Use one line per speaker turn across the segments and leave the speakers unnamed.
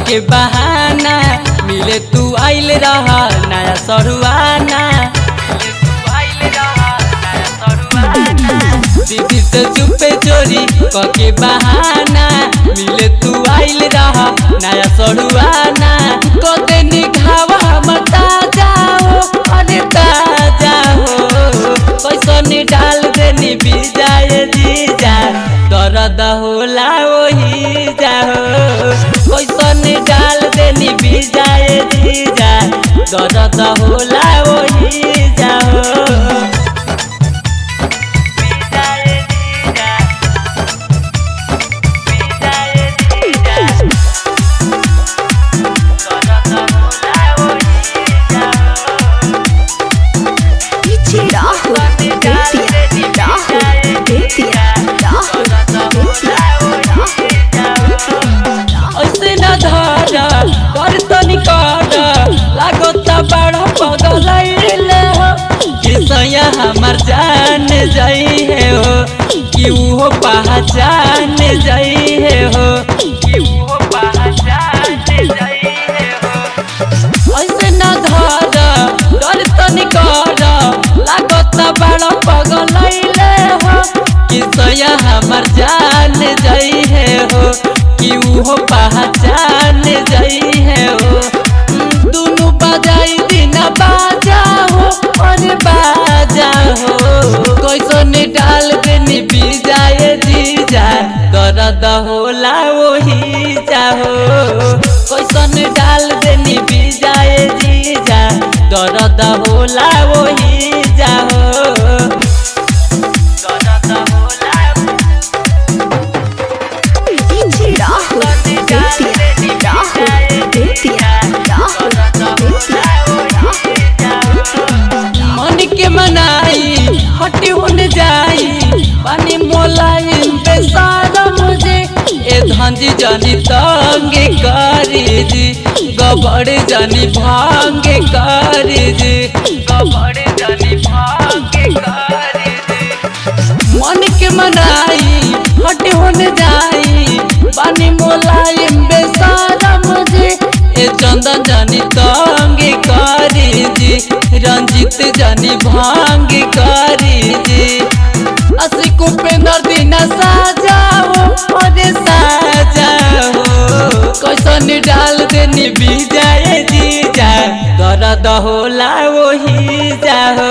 के बहाना मिले तू आइल रहा नया सरुआना। दीदी से चुपे चोरी के बहाना मिले तू आइल रहा नया सरुआना। कदे निघावा मता जाओ अरे ताजा हो कैसन डाल देनी बिजाए जीजा दर्द होला वही जाओ कैसन डाल देनी बिजाए जीजा दर्द होला वही जाओ। ऐसे न धारा कर तनी कर लागत बड़ा पगलैले हो किसया हमार जान जाई है हो कि वो पहचान जाई है हो कि वो पहचान जाई है हो। ऐसे न धारा कर तनी कर लागत बड़ा पगलैले हो किसया हमार जान जाई है हो कि वो पहचान जाई है हो। दोनों बजाई दिन बाजा हो और बाजा हो कैसन डाल देनी बिजाए जीजा दर्द होला वही जाहो कैसन डाल देनी बिजाए जीजा दर्द होला वही जाहो। मन के मनाई हटी होने जाई पानी मोलाई बेसारा मुझे ए धंजी जानी तंगे करी जी गबड़ जानी भांगे करी जी गबड़ जानी भांगे करी जी। मन के मनाई हटी होने जाई पानी मोलाई बेसारा मुझे ए चंदन जानी तंगे करी जी रंजित जानी भांग करी जी। असी कुपेंद्र दिन साजाओ अरे साजाओ कैसन डाल देनी बिजाए जीजा दर्द होला वही जाओ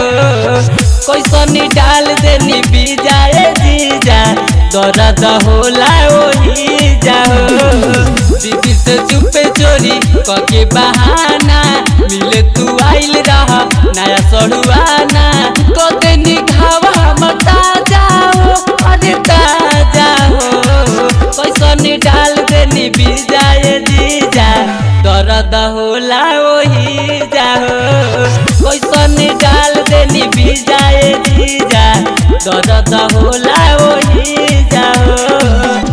कैसन डाल देनी बिजाए जीजा दर्द होला वही जाओ। दीदी से चुपे चोरी के बहाना मिले तू आइल रहा नया सरुआना। कदे निघावा मता जाओ अरे ताजा हो कैसन डाल देनी बिजाए जीजा दर्द होला वही जाओ कैसन डाल देनी बिजाए जीजा दर्द होला वही जाओ।